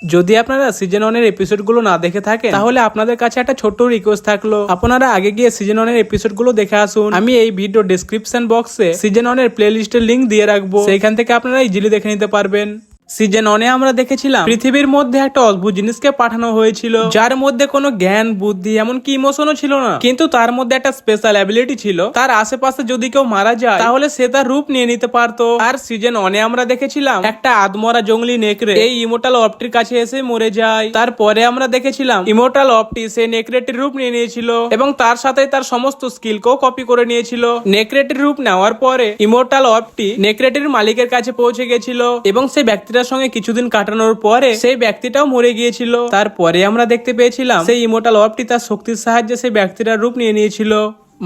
যদি আপনারা সিজন 1 এর এপিসোডগুলো না দেখে থাকেন তাহলে আপনাদের কাছে একটা ছোট্ট রিকোয়েস্ট থাকলো, আপনারা আগে গিয়ে সিজন 1 এর এপিসোডগুলো দেখে আসুন। আমি এই ভিডিও ডেসক্রিপশন বক্সে সিজন 1 এর প্লেলিস্টের লিংক দিয়ে রাখবো, সেইখান থেকে আপনারা ইজিলি দেখে নিতে পারবেন। সিজন 1 আমরা দেখেছিলাম পৃথিবীর মধ্যে একটা অদ্ভুত জিনিসকে পাঠানো হয়েছিল, যার মধ্যে কোনো জ্ঞান, বুদ্ধি, এমনকি ইমোশনও ছিল না, কিন্তু তার মধ্যে একটা স্পেশাল অ্যাবিলিটি ছিল। তার আশেপাশে যদি কেউ মারা যায় তাহলে সে তার রূপ নিয়ে নিতে পারতো। আর সিজন 1 আমরা দেখেছিলাম একটা আদমরা জঙ্গলি নেকড়ে এই ইমোর্টাল অফটির কাছে এসে মরে যায়। তারপরে আমরা দেখেছিলাম ইমোর্টাল অফটি সেই নেকড়েটির রূপ নিয়ে নিয়েছিল এবং তার সাথে তার সমস্ত স্কিলকেও কপি করে নিয়েছিল। নেকড়েটির রূপ নেওয়ার পরে ইমোর্টাল অফটি নেকড়েটির মালিকের কাছে পৌঁছে গেছিল এবং সেই ব্যক্তি সঙ্গে কিছুদিন কাটানোর পরে সেই ব্যক্তিটাও মরে গিয়েছিল। তারপরে আমরা দেখতে পেয়েছিলাম সেই ইমোর্টাল অফটি তার শক্তির সাহায্যে সেই ব্যক্তিটার রূপ নিয়ে নিয়েছিল।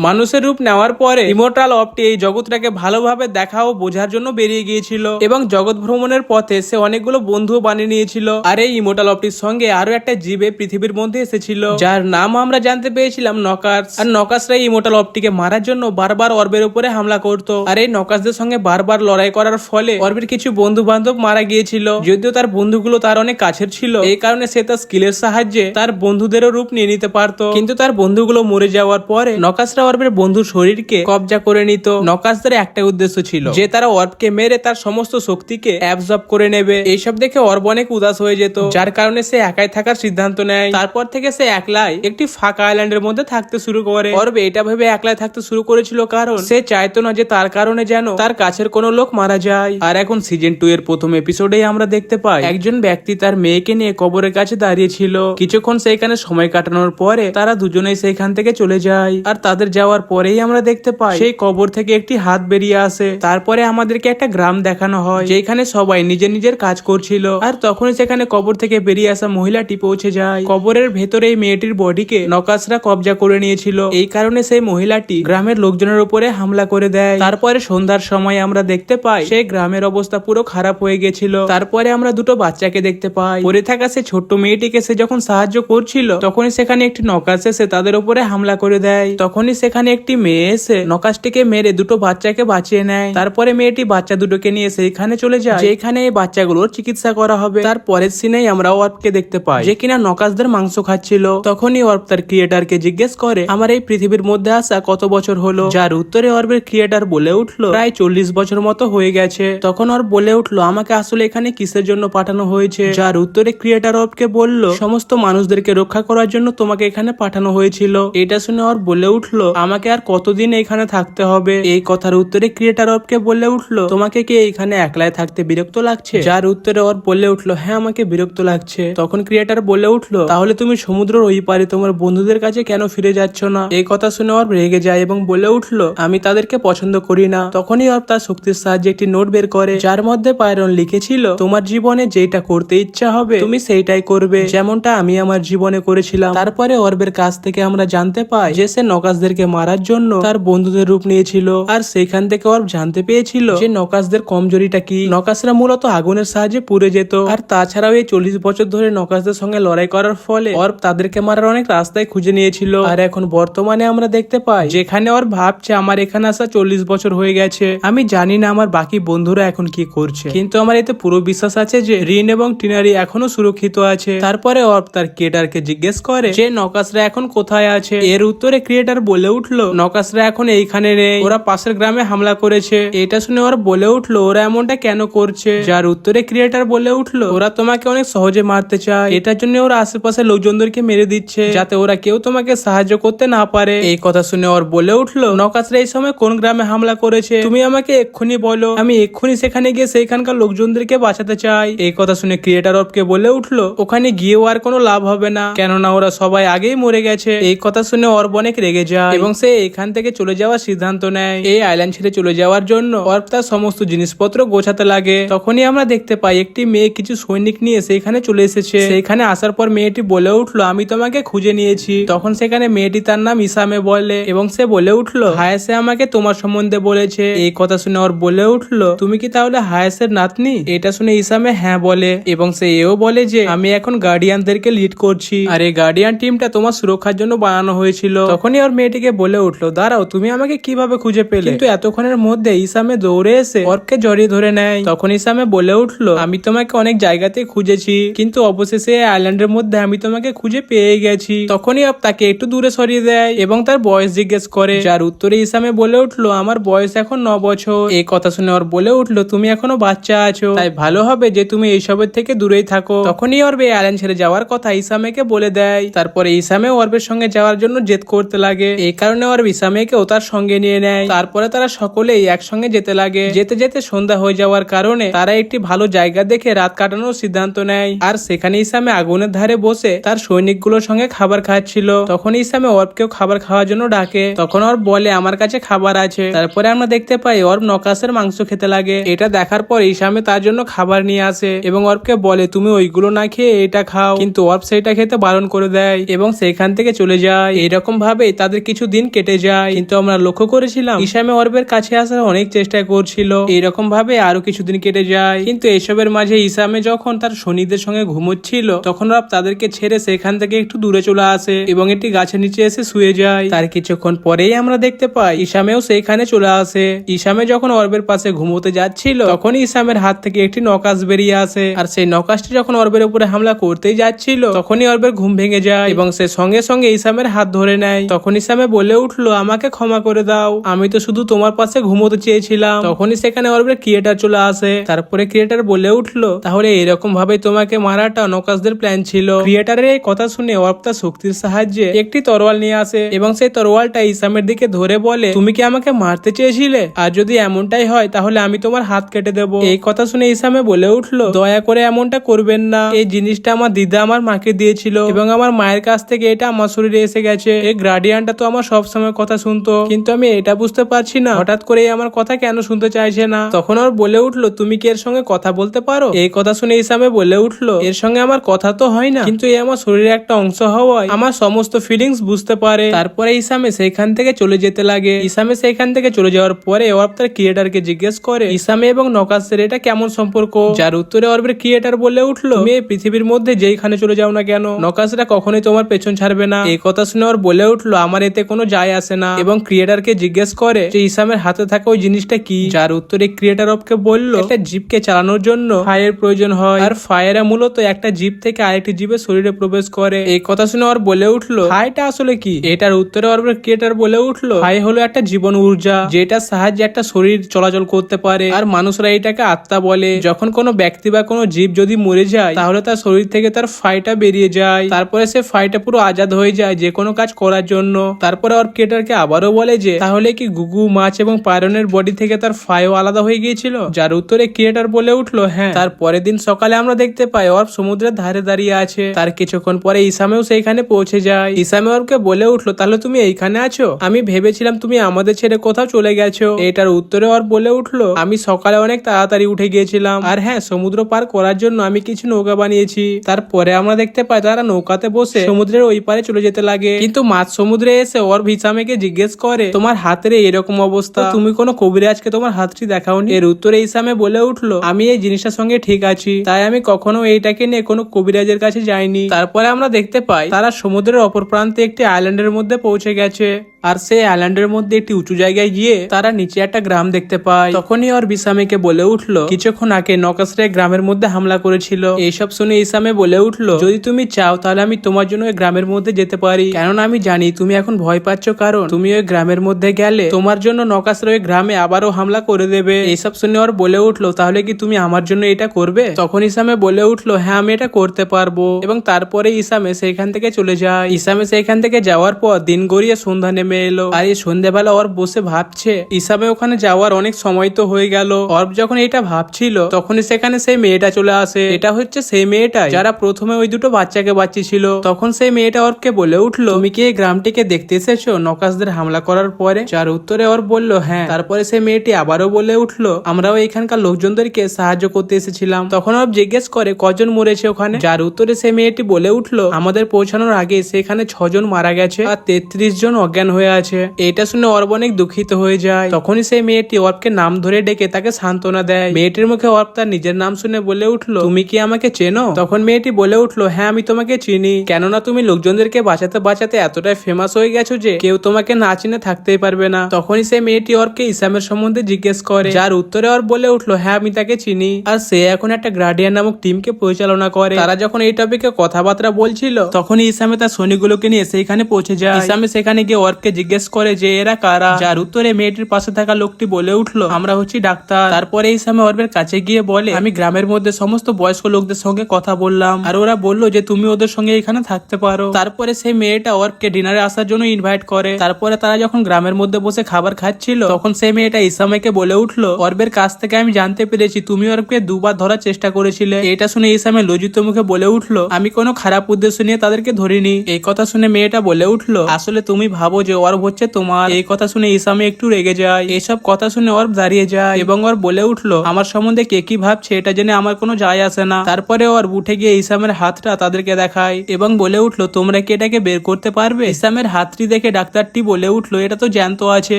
মানুষের রূপ নেওয়ার পরে ইমোর্টাল অফটি এই জগৎটাকে ভালোভাবে দেখা ও বোঝার জন্য বেরিয়ে গিয়েছিল এবং জগৎ ভ্রমণের পথে সে অনেকগুলো বন্ধু বানিয়ে নিয়েছিল। আর এই ইমোর্টাল অফটির সঙ্গে আরো একটা জীবে পৃথিবীর মধ্যে এসেছিল, যার নাম আমরা জানতে পেরেছিলাম নকাস। আর নকাসরা ইমোর্টাল অফটিকে মারার জন্য বারবার অর্বের উপরে হামলা করতো। আর এই নকাসদের সঙ্গে বারবার লড়াই করার ফলে অর্বের কিছু বন্ধু বান্ধব মারা গিয়েছিল, যদিও তার বন্ধুগুলো তার অনেক কাছের ছিল। এই কারণে সে তার স্কিলের সাহায্যে তার বন্ধুদেরও রূপ নিয়ে নিতে পারতো, কিন্তু তার বন্ধুগুলো মরে যাওয়ার পরে নকাস অর্বের বন্ধুর শরীরকে কবজা করে নিত। নকাসদের একটা উদ্দেশ্য ছিল যে তারা অর্বকে মেরে তার সমস্ত শক্তিকে অ্যাবজর্ব করে নেবে। এইসব দেখে অর্ব অনেক উদাস হয়ে যেত, যার কারণে সে একাই থাকার সিদ্ধান্ত নেয়। তারপর থেকে সে একলাই একটি ফাঁকা আইল্যান্ডের মধ্যে থাকতে শুরু করে। অর্ব এটা ভেবে একলাই থাকতে শুরু করেছিল কারণ সে চাইতো না যে তার কারণে যেন তার কাছের কোনো লোক মারা যায়। আর এখন সিজন 2 এর প্রথম এপিসোডেই আমরা দেখতে পাই একজন ব্যক্তি তার মেয়েকে নিয়ে কবরের কাছে দাঁড়িয়ে ছিল। কিছুক্ষণ সেইখানে সময় কাটানোর পরে তারা দুজনেই সেইখান থেকে চলে যায়। আর তাদের যাওয়ার পরেই আমরা দেখতে পাই সেই কবর থেকে একটি হাত বেরিয়ে আসে। তারপরে আমাদেরকে একটা গ্রাম দেখানো হয় যেখানে সবাই নিজের নিজের কাজ করছিল। আর তখনই সেখানে কবর থেকে বেরিয়ে আসা মহিলাটি পৌঁছে যায়। কবরের ভেতরে এই মেয়েটির বডিকে নকাসরা কবজা করে নিয়েছিল। এই কারণে সেই মহিলাটি গ্রামের লোকজনের উপরে হামলা করে দেয়। তারপরে সন্ধ্যার সময় আমরা দেখতে পাই সেই গ্রামের অবস্থা পুরো খারাপ হয়ে গেছিল। তারপরে আমরা দুটো বাচ্চাকে দেখতে পাই। পড়ে থাকা সে ছোট্ট মেয়েটিকে সে যখন সাহায্য করছিল তখনই সেখানে একটি নকাস এসে তাদের উপরে হামলা করে দেয়। তখনই সেখানে একটি মেয়ে এসে নকাসটিকে মেরে দুটো বাচ্চাকে বাঁচিয়ে নেয়। তারপরে মেয়েটি বাচ্চা দুটোকে নিয়ে সেইখানে চলে যায় যেখানে এই বাচ্চাগুলোর চিকিৎসা করা হবে। তারপরের সিনেই আমরা অর্বকে দেখতে পাই যে কিনা নকাসদের মাংস খাচ্ছিল। তখনই অর্ব তার ক্রিয়েটারকে জিজ্ঞেস করে আমার এই পৃথিবীর মধ্যে আসা কত বছর হলো, যার উত্তরে অর্বের ক্রিয়েটার বলে উঠলো প্রায় 40 বছর মতো হয়ে গেছে। তখন অর্ব বলে উঠলো আমাকে আসলে এখানে কিসের জন্য পাঠানো হয়েছে, যার উত্তরে ক্রিয়েটার অর্বকে বলল সমস্ত মানুষদেরকে রক্ষা করার জন্য তোমাকে এখানে পাঠানো হয়েছিল। এটা শুনে অর্ব বলে উঠলো আমাকে আর কতদিন এখানে থাকতে হবে। এই কথার উত্তরে ক্রিয়েটার অর্বকে বলে উঠলো তোমাকে কি এখানে একলাই থাকতে বিরক্ত লাগছে, যার উত্তরে অর্ব বলে উঠলো হ্যাঁ আমাকে বিরক্ত লাগছে। তখন ক্রিয়েটার বলে উঠলো তাহলে তুমি সমুদ্রের ওই পারে তোমার বন্ধুদের কাছে কেন ফিরে যাচ্ছ না। এই কথা শুনে অর্ব রেগে যায় এবং বলে উঠলো আমি তাদেরকে পছন্দ করি না। তখনই অর্ব তার শক্তির সাহায্যে একটি নোট বের করে যার মধ্যে পায়রন লিখেছিল তোমার জীবনে যেটা করতে ইচ্ছা হবে তুমি সেইটাই করবে, যেমনটা আমি আমার জীবনে করেছিলাম। তারপরে অর্বের কাছ থেকে আমরা জানতে পাই যে সে নকাসদেরকে মারার জন্য তার বন্ধুদের রূপ নিয়েছিল। আর সেখান থেকে অর্ব জানতে পেয়েছিল যে নকাসদের কমজোরিটা কি। নকাসরা মূলত আগুনের সাহায্যে পুড়ে যেত। আর তাছাড়াও এই 40 বছর ধরে নকাসদের সঙ্গে লড়াই করার ফলে অর্ব তাদেরকে মারার অনেক রাস্তায় খুঁজে নিয়েছিল। আর এখন বর্তমানে আমরা দেখতে পাই যেখানে অর্ব ভাবছে আমার এখানে আসা 40 বছর হয়ে গেছে, আমি জানি না আমার বাকি বন্ধুরা এখন কি করছে, কিন্তু আমার এতে পুরো বিশ্বাস আছে যে রিন এবং টিনারি এখনো সুরক্ষিত আছে। তারপরে অর্ব তার ক্রিয়েটারকে জিজ্ঞেস করে যে নকাসরা এখন কোথায় আছে। এর উত্তরে ক্রিয়েটার বলে উঠলো নকাসরা এখন এইখানে নেই, ওরা পাশের গ্রামে হামলা করেছে। এটা শুনে ওরা বলে উঠলো ওরা এমনটা কেন করছে, যার উত্তরে ক্রিয়েটার বলে উঠলো ওরা তোমাকে অনেক সহজে মারতে চায়, এটার জন্য ওরা আশেপাশে লোকজনদেরকে মেরে দিচ্ছে যাতে ওরা কেউ তোমাকে সাহায্য করতে না পারে। এই কথা শুনে ওর বলে উঠলো নকাসরা এই সময় কোন গ্রামে হামলা করেছে তুমি আমাকে এক্ষুনি বলো, আমি এক্ষুনি সেখানে গিয়ে সেইখানকার লোকজনদেরকে বাঁচাতে চাই। এই কথা শুনে ক্রিয়েটার অর্বকে বলে উঠলো ওখানে গিয়েও আর কোনো লাভ হবে না, কেননা ওরা সবাই আগেই মরে গেছে। এই কথা শুনে অর্ব অনেক রেগে যায় এবং সে এখান থেকে চলে যাওয়ার সিদ্ধান্ত নেয়। এই আইল্যান্ড ছেড়ে চলে যাওয়ার জন্য অর্ব তার সমস্ত জিনিসপত্র গোছাতে লাগে। তখনই আমরা দেখতে পাই একটি মেয়ে কিছু সৈনিক নিয়ে সেখানে চলে এসেছে। সেখানে আসার পর মেয়েটি বলে উঠলো আমি তোমাকে খুঁজে নিয়েছি। তখন সেখানে মেয়েটি তার নাম ইসামে বলে এবং সে বলে উঠলো হায়েসে আমাকে তোমার সম্বন্ধে বলেছে। এই কথা শুনে ওর বলে উঠলো তুমি কি তাহলে হায়েসের নাতনি। এটা শুনে ইসামে হ্যাঁ বলে এবং সে এও বলে যে আমি এখন গার্ডিয়ানদেরকে লিড করছি আর এই গার্ডিয়ান টিমটা তোমার সুরক্ষার জন্য বানানো হয়েছিল। তখনই ওর মেয়েটিকে রেগে বলে উঠলো, দাঁড়াও, তুমি আমাকে কিভাবে খুঁজে পেলে? কিন্তু এতক্ষণের মধ্যে ইসামে দৌড়ে এসে অর্বকে জড়িয়ে ধরে নেয়। তখন ইসামে বলে উঠলো, আমি তোমাকে অনেক জায়গাতে খুঁজেছি, কিন্তু অবশেষে আইল্যান্ডের মধ্যে আমি তোমাকে খুঁজে পেয়ে গেছি। তখনই অর্ব তাকে একটু দূরে সরিয়ে দেয় এবং তার বয়স জিজ্ঞেস করে, যার উত্তরে ইসামে বলে উঠলো, আমার বয়স এখন 9 বছর। এই কথা শুনে অর্ব বলে উঠলো, তুমি এখনো বাচ্চা আছো, তাই ভালো হবে যে তুমি এইসবের থেকে দূরেই থাকো। তখনই অর্ব এই আইল্যান্ড ছেড়ে যাওয়ার কথা ইসামেকে বলে দেয়। তারপরে ইসামে অর্বের সঙ্গে যাওয়ার জন্য জেদ করতে লাগে। এই কারণে অর্ব ইসামেকেও তার সঙ্গে নিয়ে নেয়। তারপরে তারা সকলেই একসঙ্গে যেতে লাগে। যেতে যেতে সন্ধ্যা হয়ে যাওয়ার কারণে তারা একটি ভালো জায়গা দেখে রাত কাটানোর সিদ্ধান্ত নেয়। আর সেখানে ইসামে আগুনের ধারে বসে তার সৈনিকগুলোর সঙ্গে খাবার খাচ্ছিল। তখন ইসামে অর্বকেও খাবার খাওয়ার জন্য ডাকে। তখন অর্ব বলে, আমার কাছে খাবার আছে। তারপরে আমরা দেখতে পাই অর্ব নকাশের মাংস খেতে লাগে। এটা দেখার পর ইসামে তার জন্য খাবার নিয়ে আসে এবং অর্বকে বলে, তুমি ওইগুলো না খেয়ে এটা খাও। কিন্তু অর্ব সেটা খেতে বারণ করে দেয় এবং সেখান থেকে চলে যায়। এইরকম ভাবে তাদের কিছু দিন কেটে যায়। কিন্তু আমরা লক্ষ্য করেছিলাম ইসামে অর্বের কাছে আসার অনেক চেষ্টা করছিল। এইরকম ভাবে আরো কিছুদিন কেটে যায়। কিন্তু এসবের মাঝে ইসামে যখন তার সৈনিকদের সঙ্গে ঘুমোচ্ছিল, তখন অর্ব তাদেরকে ছেড়ে সেখান থেকে একটু দূরে চলে আসে এবং একটি গাছের নিচে এসে শুয়ে যায়। তার কিছুক্ষণ পরেই আমরা দেখতে পাই ইসামেও সেইখানে চলে আসে। ইসামে যখন অর্বের পাশে ঘুমোতে যাচ্ছিল, তখন ইসামের হাত থেকে একটি নকাশ বেরিয়ে আসে। আর সেই নকাশটি যখন অর্বের উপরে হামলা করতেই যাচ্ছিল, তখনই অর্বের ঘুম ভেঙে যায় এবং সে সঙ্গে সঙ্গে ইসামের হাত ধরে নেয়। তখন ইসামে বলে উঠলো, আমাকে ক্ষমা করে দাও, আমি তো শুধু তোমার পাশে ঘুমোতে চেয়েছিলাম। তখনই সেখানে অর্বের ক্রিয়েটার চলে আসে। তারপরে ক্রিয়েটার বলে উঠলো, তাহলে এরকম ভাবে তোমাকে মারাটা নকাশদের প্ল্যান ছিল। ক্রিয়েটারের এই কথা শুনে অর্ব তার শক্তির সাহায্যে একটি তরোয়াল নিয়ে আসে এবং সেই তরোয়ালটা ইসামের দিকে ধরে বলে, তুমি কি আমাকে মারতে চেয়েছিলে? আর যদি এমনটাই হয় তাহলে আমি তোমার হাত কেটে দেবো। এই কথা শুনে ইসামে বলে উঠলো, দয়া করে এমনটা করবেন না। এই জিনিসটা আমার দিদা আমার মাকে দিয়েছিল এবং আমার মায়ের কাছ থেকে এটা আমার শরীরে এসে গেছে। এই গার্ডিয়ানটা তো আমার সবসময় কথা শুনতো, কিন্তু আমি এটা বুঝতে পারছি না হঠাৎ করে আমার কথা কেন শুনতে চাইছে না। তখন ওর বলে উঠলো, তুমি কি এর সঙ্গে কথা বলতে পারো? এই কথা শুনে ইসামে বলে উঠলো, এর সঙ্গে আমার কথা তো হয় না, কিন্তু এই আমার শরীরের একটা অংশ হওয়ায় আমার সমস্ত ফিলিংস বুঝতে পারে। তারপরে ইসামে সেইখান থেকে চলে যেতে লাগে। ইসামে সেইখান থেকে চলে যাওয়ার পরে অর্ব তার ক্রিয়েটারকে জিজ্ঞেস করে, ইসামে এবং নকাশের এটা কেমন সম্পর্ক? যার উত্তরে অর্বের ক্রিয়েটার বলে উঠলো, তুমি এই পৃথিবীর মধ্যে যেইখানে চলে যাও না কেন, নকাশরা কখনোই তোমার পেছন ছাড়বে না। এই কথা শুনে ওর বলে উঠলো, আমার এতে কোনো যায় আসে না। এবং ক্রিয়েটারকে জিজ্ঞেস করে যে ইসামের হাতে থাকা ওই জিনিসটা কি? যার উত্তরে ক্রিয়েটার অফকে বলল, একটা জিপকে চালানোর জন্য ফায়ারের প্রয়োজন হয়, আর ফায়ারে মূলত একটা জিপ থেকে আরেকটি জিপের শরীরে প্রবেশ করে। এই কথা শুনে ওর বলে উঠলো, ফায়ারটা আসলে কি? এটার উত্তরে ওর ক্রিয়েটার বলে উঠলো, ফায়ার হলো একটা জীবন ঊর্জা, যেটার সাহায্যে একটা শরীর চলাচল করতে পারে, আর মানুষরা এটাকে আত্মা বলে। যখন কোনো ব্যক্তি বা কোনো জীব যদি মরে যায়, তাহলে তার শরীর থেকে তার ফায়ারটা বেরিয়ে যায়, তারপরে সে ফায়ারটা পুরো আজাদ হয়ে যায় যে কোনো কাজ করার জন্য। তারপরে ওর ক্রিয়েটারকে আবারও বলে যে, তাহলে কি গুগু, মাছ এবং পায়রনের বডি থেকে তার ফায়ার আলাদা হয়ে গিয়েছিল? যার উত্তরে ক্রিয়েটার বলে উঠলো, হ্যাঁ। তারপরের দিন সকালে আমরা দেখতে পাই অর্ব সমুদ্রের ধারে দাঁড়িয়ে আছে। তার কিছুক্ষণ পরে ইসামেও সেইখানে পৌঁছে যায়। ইসামে অর্বকে বলে উঠলো, তাহলে তুমি এইখানে আছো? আমি ভেবেছিলাম তুমি আমাদের ছেড়ে কোথাও চলে গেছো। এটার উত্তরে অর্ব বলে উঠলো, আমি সকালে অনেক তাড়াতাড়ি উঠে গিয়েছিলাম, আর হ্যাঁ, সমুদ্র পার করার জন্য আমি কিছু নৌকা বানিয়েছি। তারপরে আমরা দেখতে পাই তারা নৌকাতে বসে সমুদ্রের ওই পারে চলে যেতে লাগে। কিন্তু মাঝ সমুদ্রে এসে অর্ব ইসামেকে জিজ্ঞেস করে, তোমার হাতের এরকম অবস্থা, তুমি কোনো কবিরাজকে তোমার হাতটি দেখাওনি? এর উত্তরে ইসামে বলে উঠলো, আমি এই জিনিসটার সঙ্গে ঠিক আছি, তাই আমি কখনো এইটাকে নিয়ে কোনো কবিরাজের কাছে যাইনি। তারপরে আমরা দেখতে পাই তারা সমুদ্রের অপর প্রান্তে একটি আইল্যান্ডের মধ্যে পৌঁছে গেছে। আর সেই আইল্যান্ডের মধ্যে একটি উঁচু জায়গায় গিয়ে তারা নিচে একটা গ্রাম দেখতে পায়। তখনই অর্ব ইসামেকে বলে উঠলো, কিছুক্ষণ আগে নকাশরা গ্রামের মধ্যে হামলা করেছিল। এইসব শুনে ইসামে বলে উঠলো, যদি তুমি চাও তাহলে আমি তোমার জন্য ওই গ্রামের মধ্যে যেতে পারি, কেননা আমি জানি তুমি এখন ভয় পাচ্ছ, কারণ তুমি ওই গ্রামের মধ্যে গেলে তোমার জন্য নকাশরা ওই গ্রামে আবারও হামলা করে দেবে। এইসব শুনে ওর বলে উঠলো, তাহলে কি তুমি আমার জন্য এটা করবে? তখন ইসামে বলে উঠলো, হ্যাঁ, আমি এটা করতে পারবো। এবং তারপরে ইসামে সেইখান থেকে চলে যায়। ইসামে সেইখান থেকে যাওয়ার পর দিন গড়িয়ে সন্ধ্যা নেমে এলো। আর এই সন্ধ্যাবেলা অর্ব বসে ভাবছে, ইসামে ওখানে যাওয়ার অনেক সময় তো হয়ে গেল। অর্ব যখন এটা ভাবছিল, তখনই সেখানে সেই মেয়েটা চলে আসে। এটা হচ্ছে সেই মেয়েটা যারা প্রথমে ওই দুটো বাচ্চাকে বাঁচিয়েছিল। তখন সেই মেয়েটা অর্বকে বলে উঠলো, তুমি কি এই গ্রামটিকে দেখতে এসেছো নকাশদের হামলা করার পরে? যার উত্তরে অর্ব বলল, হ্যাঁ। তারপরে সেই মেয়েটি আবারও বলে উঠলো, আমরাও এখানকার লোকজনদেরকে সাহায্য করতে এসেছিলাম। তখন অর্ব জিজ্ঞেস করে, কজন মরেছে ওখানে? যার উত্তরে সেই মেয়েটি বলে উঠলো, আমাদের পৌঁছানোর আগে সেখানে 6 জন মারা গেছে আর 33 জন অজ্ঞান হয়ে হয়ে আছে। এটা শুনে অর্ব অনেক দুঃখিত হয়ে যায়। তখনই সেই মেয়েটি অর্বকে নাম ধরে ডেকে তাকে সান্ত্বনা দেয়। মেয়েটির মুখে অর্ব তার নিজের নাম শুনে বলে উঠলো, তুমি কি আমাকে চেনো? তখন মেয়েটি বলে উঠলো, হ্যাঁ আমি তোমাকে চিনি, কেননা তুমি লোকজনদেরকে বাঁচাতে বাঁচাতে এতটাই ফেমাস হয়ে গেছো যে কেউ তোমাকে না চিনে থাকতেই পারবে না। তখনই সেই মেয়েটি অর্বকে ইসামের সম্বন্ধে জিজ্ঞেস করে, যার উত্তরে অর্ব বলে উঠলো, হ্যাঁ আমি তাকে চিনি, আর সে এখন একটা গার্ডিয়ান নামক টিমকে পরিচালনা করে। তারা যখন এই টপিকে কথাবার্তা বলছিল তখনই ইসামে তার সৈনিকগুলোকে নিয়ে সেইখানে পৌঁছে যায়। ইসামে সেখানে গিয়ে অর্বকে জিজ্ঞেস করে যে এরা কারা, যার উত্তরে মেয়েটির পাশে থাকা লোকটি বলে উঠলো, আমরা হচ্ছি ডাক্তার। তারপরে ইসামে অর্বের কাছে গিয়ে বলে, আমি গ্রামের মধ্যে সমস্ত বয়স্ক লোকদের সঙ্গে কথা বললাম আর ওরা বললো যে তুমি ওদের সঙ্গে এখানে থাকতে পারো। তারপরে সেই মেয়েটা অর্বকে ডিনারে আসার জন্য ইনভাইট করে। তারপরে তারা যখন গ্রামের মধ্যে বসে খাবার খাচ্ছিল তখন সেই মেয়েটা ইসামেকে বলে উঠলো, অর্বের কাছ থেকে আমি জানতে পেরেছি তুমি অর্বকে দুবার ধরার চেষ্টা করেছিলে। এটা শুনে ইসামে লজ্জিত মুখে বলে উঠলো, আমি কোনো খারাপ উদ্দেশ্য নিয়ে তাদেরকে ধরিনি। এই কথা শুনে মেয়েটা বলে উঠলো, আসলে তুমি ভাবো যে অর্ব হচ্ছে তোমার। এই কথা শুনে ইসামে একটু রেগে যায়। এইসব কথা শুনে অর্ব দাঁড়িয়ে যায় এবং অর্ব বলে উঠলো, আমার সম্বন্ধে কে কি ভাবছে এটা জেনে আমার কোনো যায় আসে না। তারপরে অর্ব উঠে গিয়ে ইসামের হাতটা তাদেরকে দেখায় এবং বলে উঠলো, তোমরা কি এটাকে বের করতে পারবে? ইসামের হাতটি দেখে ডাক্তারটি বলে উঠলো, এটা তো জ্যান্ত আছে।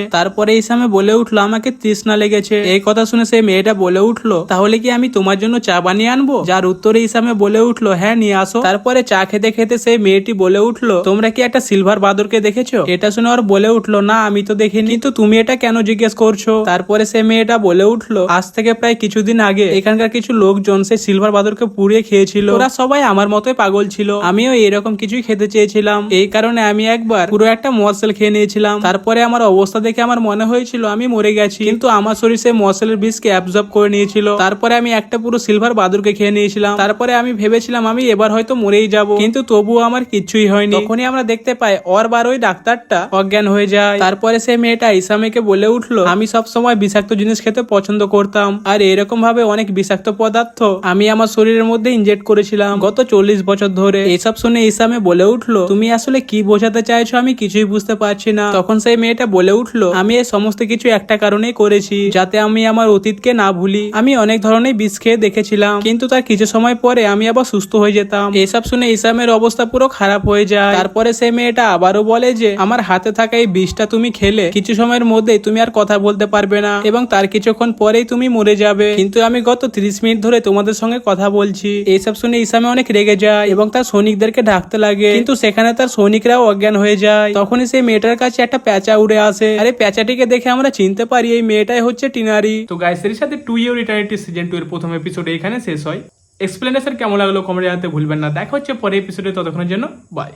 তারপরে ইসামে বলে উঠলো, আমাকে তৃষ্ণা লেগেছে। এই কথা শুনে সেই মেয়েটা বলে উঠলো, তাহলে কি আমি তোমার জন্য চা বানিয়ে আনবো? যার উত্তরে ইসামে বলে উঠলো, হ্যাঁ নিয়ে আসো। তারপরে চা খেতে খেতে সেই মেয়েটি বলে উঠলো, তোমরা কি একটা সিলভার বাদরকে দেখেছো? এটা শুনে ওর বলে উঠলো, না আমি তো দেখিনি, কিন্তু তুমি এটা কেন জিজ্ঞেস করছো? তারপরে সেই মেয়েটা বলে উঠলো, আজ থেকে প্রায় কিছুদিন আগে এখানকার কিছু লোকজন সেই সিলভার বাদরকে পুড়িয়ে খেয়েছিল। ওরা সবাই আমার মতোই পাগল ছিল, আমিও এরকম কিছুই খেতে চেয়েছিলাম। এই কারণে আমি একবার পুরো একটা মশল খেয়ে নিয়েছিলাম। তারপরে আমার অবস্থা দেখে আমার মনে হয়েছিল আমি মরে গেছি, কিন্তু আমার শরীর সেই মশলের বিষকে অ্যাবজর্ব করে নিয়েছিল। তারপরে আমি একটা পুরো সিলভার বাদুরকে খেয়ে নিয়েছিলাম। তারপরে আমি ভেবেছিলাম আমি এবার হয়তো মরেই যাব, কিন্তু তবুও আমার কিচ্ছুই হয়নি। তখনই আমরা দেখতে পাই অর্ব আর ওই ডাক্তারটা অজ্ঞান হয়ে যায়। তারপরে সেই মেয়েটা ইসামেকে বলে উঠলো, আমি সব সময় বিষাক্ত জিনিস খেতে পছন্দ করতাম, আর এরকম ভাবে অনেক বিষাক্ত পদার্থ আমি আমার শরীরের মধ্যে ইনজেক্ট করেছিলাম গত 40 বছর ধরে। এসব শুনে ইসামে বলে উঠলো, তুমি আসলে কি বোঝাতে চাইছো আমি কিছুই বুঝতে পারছি না। তখন সেই মেয়েটা বলে উঠলো, আমি এই সমস্ত কিছু একটা কারণেই করেছি, যাতে আমি আমার অতীতকে না ভুলি। আমি অনেক ধরনের বিষ খেয়ে দেখেছিলাম, কিন্তু তার কিছু সময় পরে আমি আবার সুস্থ হয়ে যেতাম। এসব শুনে ইসামের অবস্থা পুরো খারাপ হয়ে যায়। তারপরে সেই মেয়েটা আবারও বলে যে আমার হাতে থাকা এই বিষটা তুমি খেলে কিছু সময়ের মধ্যেই তুমি আর কথা বলতে পারবে না এবং তার কিছুক্ষণ পরেই তুমি মরে যাবে, কিন্তু আমি গত 30 মিনিট ধরে তোমাদের সঙ্গে কথা বলছি। এইসব শুনে ইসামে অনেক রেগে যায় এবং তার সৈনিকদেরকে ডাকতে লাগে, কিন্তু সেখানে তার সৈনিকরাও অজ্ঞান হয়ে যায়। তখনই সেই মেয়েটার কাছে একটা প্যাঁচা উড়ে আসে, আর এই প্যাঁচাটিকে দেখে আমরা চিনতে পারি এই মেয়েটাই হচ্ছে টিনারি। তো গাইস এর সাথে 2 ইয়ার ইটারনিটি সিজন 2 এর প্রথম এপিসোড এখানে শেষ হয়। এক্সপ্লেনেশন কেমন লাগলো কমেন্টে জানাতে ভুলবেন না। দেখা হচ্ছে পরের এপিসোডে, ততক্ষণের জন্য বাই।